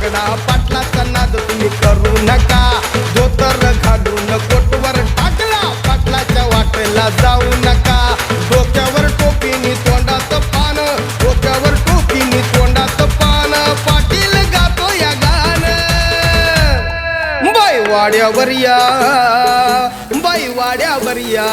बागडा पाटलाचा नाद तुम्ही करू नका. धोतर घालून कोटवर टाकला पाटलाच्या वाटेला जाऊ नका. डोक्यावर टोपीनी तोंडात पान, डोक्यावर टोपीनी तोंडात पान, पाटील गातो या गान. बाई वाड्यावर या, बाई वाड्यावर या.